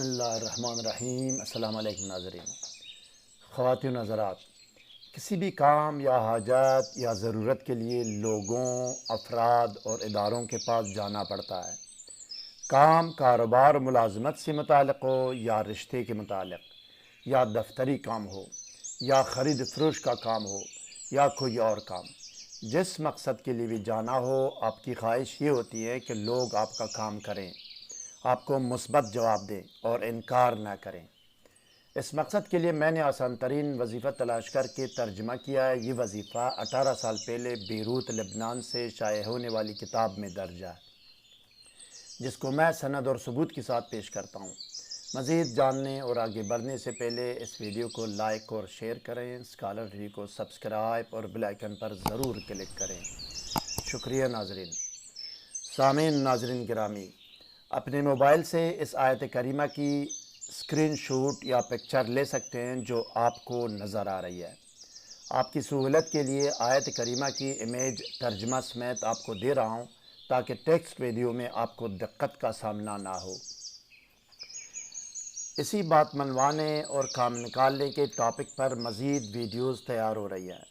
اللہ الرحمن الرحیم۔ السلام علیکم ناظرین، خواتین و حضرات، کسی بھی کام یا حاجات یا ضرورت کے لیے لوگوں، افراد اور اداروں کے پاس جانا پڑتا ہے۔ کام کاروبار ملازمت سے متعلق ہو یا رشتے کے متعلق، یا دفتری کام ہو یا خرید فروش کا کام ہو یا کوئی اور کام، جس مقصد کے لیے بھی جانا ہو، آپ کی خواہش یہ ہوتی ہے کہ لوگ آپ کا کام کریں، آپ کو مثبت جواب دیں اور انکار نہ کریں۔ اس مقصد کے لیے میں نے آسان ترین وظیفہ تلاش کر کے ترجمہ کیا ہے۔ یہ وظیفہ 18 سال پہلے بیروت لبنان سے شائع ہونے والی کتاب میں درج ہے، جس کو میں سند اور ثبوت کے ساتھ پیش کرتا ہوں۔ مزید جاننے اور آگے بڑھنے سے پہلے اس ویڈیو کو لائک اور شیئر کریں، اسکالر ٹی وی کو سبسکرائب اور بیل آئیکن پر ضرور کلک کریں۔ شکریہ ناظرین۔ سامعین، ناظرین گرامی، اپنے موبائل سے اس آیت کریمہ کی اسکرین شاٹ یا پکچر لے سکتے ہیں جو آپ کو نظر آ رہی ہے۔ آپ کی سہولت کے لیے آیت کریمہ کی امیج ترجمہ سمیت آپ کو دے رہا ہوں تاکہ ٹیکسٹ ویڈیو میں آپ کو دقت کا سامنا نہ ہو۔ اسی بات منوانے اور کام نکالنے کے ٹاپک پر مزید ویڈیوز تیار ہو رہی ہے۔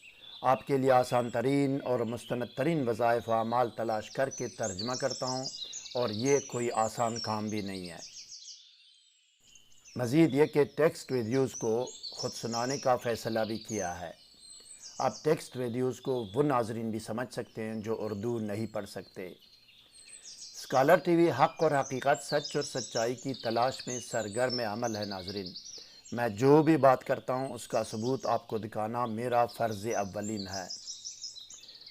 آپ کے لیے آسان ترین اور مستند ترین وظائف و اعمال تلاش کر کے ترجمہ کرتا ہوں، اور یہ کوئی آسان کام بھی نہیں ہے۔ مزید یہ کہ ٹیکسٹ ویڈیوز کو خود سنانے کا فیصلہ بھی کیا ہے۔ آپ ٹیکسٹ ویڈیوز کو وہ ناظرین بھی سمجھ سکتے ہیں جو اردو نہیں پڑھ سکتے۔ اسکالر ٹی وی حق اور حقیقت، سچ اور سچائی کی تلاش میں سرگرم عمل ہے۔ ناظرین، میں جو بھی بات کرتا ہوں اس کا ثبوت آپ کو دکھانا میرا فرض اولین ہے۔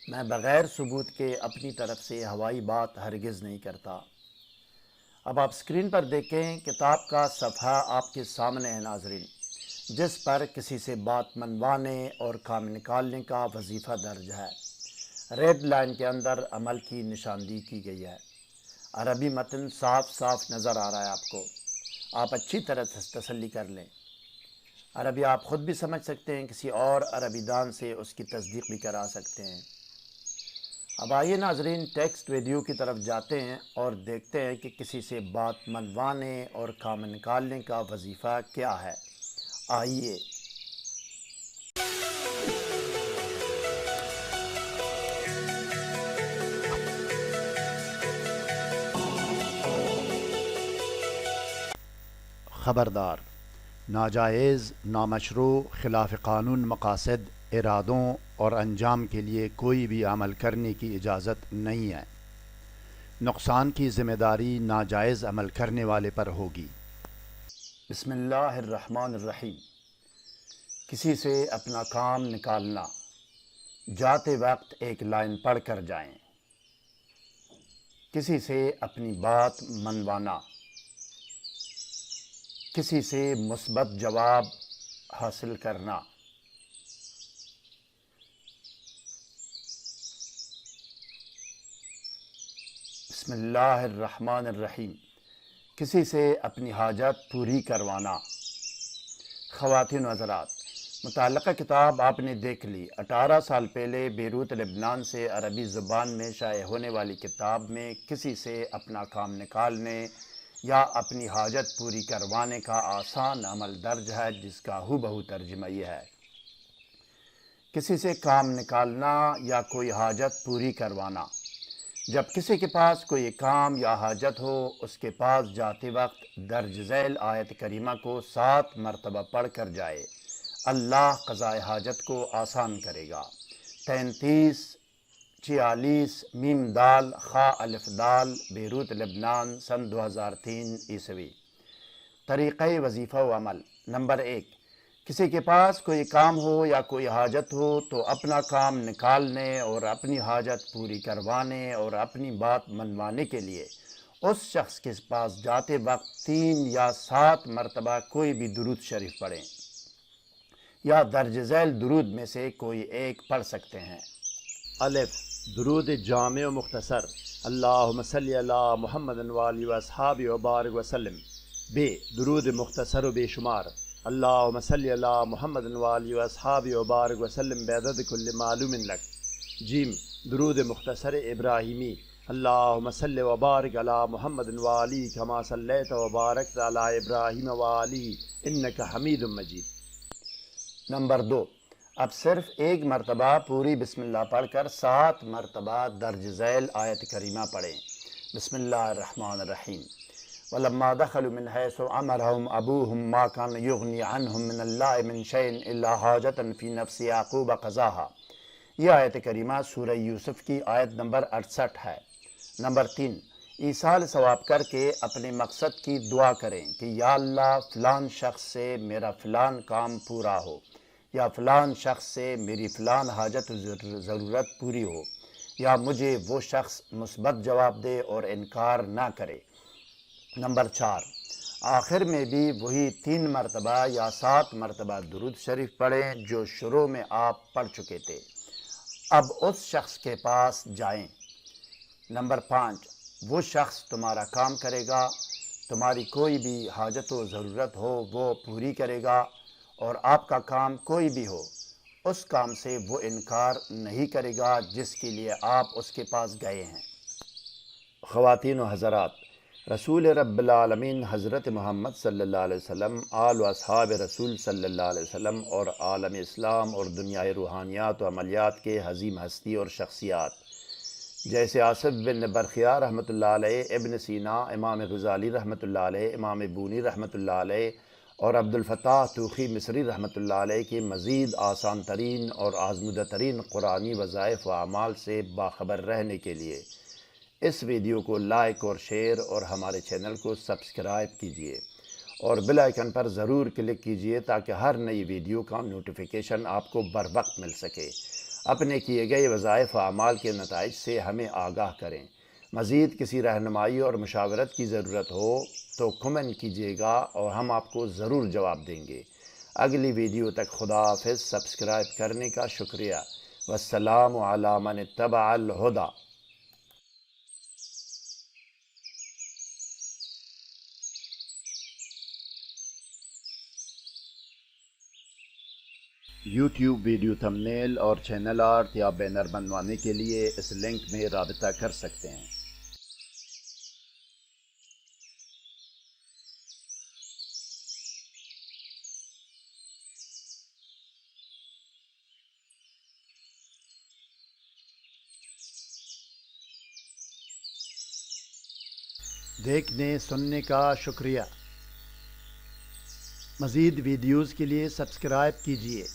میں بغیر ثبوت کے اپنی طرف سے ہوائی بات ہرگز نہیں کرتا۔ اب آپ اسکرین پر دیکھیں، کتاب کا صفحہ آپ کے سامنے ہے ناظرین، جس پر کسی سے بات منوانے اور کام نکالنے کا وظیفہ درج ہے۔ ریڈ لائن کے اندر عمل کی نشاندہی کی گئی ہے۔ عربی متن صاف صاف نظر آ رہا ہے آپ کو۔ آپ اچھی طرح تسلی کر لیں۔ عربی آپ خود بھی سمجھ سکتے ہیں، کسی اور عربی دان سے اس کی تصدیق بھی کرا سکتے ہیں۔ اب آئیے ناظرین، ٹیکسٹ ویڈیو کی طرف جاتے ہیں اور دیکھتے ہیں کہ کسی سے بات منوانے اور کام نکالنے کا وظیفہ کیا ہے۔ آئیے۔ خبردار! ناجائز، نامشروع، خلاف قانون مقاصد، ارادوں اور انجام کے لیے کوئی بھی عمل کرنے کی اجازت نہیں ہے۔ نقصان کی ذمہ داری ناجائز عمل کرنے والے پر ہوگی۔ بسم اللہ الرحمن الرحیم۔ کسی سے اپنا کام نکالنا، جاتے وقت ایک لائن پڑھ کر جائیں۔ کسی سے اپنی بات منوانا، کسی سے مثبت جواب حاصل کرنا۔ بسم اللہ الرحمن الرحیم۔ کسی سے اپنی حاجت پوری کروانا۔ خواتین و حضرات، متعلقہ کتاب آپ نے دیکھ لی۔ 18 سال پہلے بیروت لبنان سے عربی زبان میں شائع ہونے والی کتاب میں کسی سے اپنا کام نکالنے یا اپنی حاجت پوری کروانے کا آسان عمل درج ہے، جس کا ہو بہو ترجمہ یہ ہے۔ کسی سے کام نکالنا یا کوئی حاجت پوری کروانا۔ جب کسی کے پاس کوئی کام یا حاجت ہو، اس کے پاس جاتے وقت درج ذیل آیت کریمہ کو 7 مرتبہ پڑھ کر جائے، اللہ قضائے حاجت کو آسان کرے گا۔ 33 46 میم دال خا الف دال، بیروت لبنان، سن 2003 عیسوی۔ طریقہ وظیفہ و عمل۔ نمبر 1، کسی کے پاس کوئی کام ہو یا کوئی حاجت ہو تو اپنا کام نکالنے اور اپنی حاجت پوری کروانے اور اپنی بات منوانے کے لیے اس شخص کے پاس جاتے وقت 3 یا 7 مرتبہ کوئی بھی درود شریف پڑھیں، یا درج ذیل درود میں سے کوئی ایک پڑھ سکتے ہیں۔ الف، درود جامع و مختصر، اللہم صلی علی محمد وآلہ واصحابہ وبارک وسلم۔ ب، درود مختصر و بے شمار، اللہم صلی علی محمد وآلہ واصحابہ وبارک وسلم بعدد کل معلوم لک۔ جیم، درود مختصر ابراہیمی، اللہم صلی و بارک علی محمد و آلہ کما صلیت و بارکت علی ابراہیم و آلہ انک حمید مجید۔ نمبر 2، اب صرف ایک مرتبہ پوری بسم اللہ پڑھ کر 7 مرتبہ درج ذیل آیت کریمہ پڑھیں۔ بسم اللہ الرحمن الرحیم۔ وَلَمَّا دَخَلُوا مِنْ حَيْثُ أَمَرَهُمْ أَبُوهُمْ مَا كَانَ يُغْنِي عَنْهُمْ مِنَ اللَّهِ مِنْ شَيْءٍ إِلَّا حَاجَةً فِي نَفْسِ يَعْقُوبَ قَضَاهَا۔ یہ آیت کریمہ سورہ یوسف کی آیت نمبر 68 ہے۔ نمبر 3، ایصال ثواب کر کے اپنے مقصد کی دعا کریں کہ یا اللہ فلان شخص سے میرا فلان کام پورا ہو، یا فلان شخص سے میری فلان حاجت ضرورت پوری ہو، یا مجھے وہ شخص مثبت جواب دے اور انکار نہ کرے۔ نمبر 4، آخر میں بھی وہی 3 مرتبہ یا 7 مرتبہ درود شریف پڑھیں جو شروع میں آپ پڑھ چکے تھے۔ اب اس شخص کے پاس جائیں۔ نمبر 5، وہ شخص تمہارا کام کرے گا، تمہاری کوئی بھی حاجت و ضرورت ہو وہ پوری کرے گا، اور آپ کا کام کوئی بھی ہو اس کام سے وہ انکار نہیں کرے گا جس کے لیے آپ اس کے پاس گئے ہیں۔ خواتین و حضرات، رسول رب العالمین حضرت محمد صلی اللہ علیہ وسلم، آل و اصحاب رسول صلی اللہ علیہ وسلم اور عالم اسلام اور دنیائے روحانیات و عملیات کے عظیم ہستی اور شخصیات جیسے آصف بن برخیا رحمۃ اللہ علیہ، ابن سینا، امام غزالی رحمۃ اللہ علیہ، امام بونی رحمۃ اللہ علیہ اور عبد الفتاح توخی مصری رحمۃ اللہ علیہ کی مزید آسان ترین اور آزمودہ ترین قرآنی وظائف و اعمال سے باخبر رہنے کے لیے اس ویڈیو کو لائک اور شیئر اور ہمارے چینل کو سبسکرائب کیجیے اور بیل آئیکن پر ضرور کلک کیجیے تاکہ ہر نئی ویڈیو کا نوٹیفیکیشن آپ کو بر وقت مل سکے۔ اپنے کیے گئے وظائف و اعمال کے نتائج سے ہمیں آگاہ کریں۔ مزید کسی رہنمائی اور مشاورت کی ضرورت ہو تو کمنٹ کیجیے گا اور ہم آپ کو ضرور جواب دیں گے۔ اگلی ویڈیو تک خدا حافظ۔ سبسکرائب کرنے کا شکریہ۔ والسلام علی من اتبع الہدی۔ یوٹیوب ویڈیو تھمبنیل اور چینل آرٹ یا بینر بنوانے کے لیے اس لنک میں رابطہ کر سکتے ہیں۔ دیکھنے سننے کا شکریہ۔ مزید ویڈیوز کے لیے سبسکرائب کیجیے۔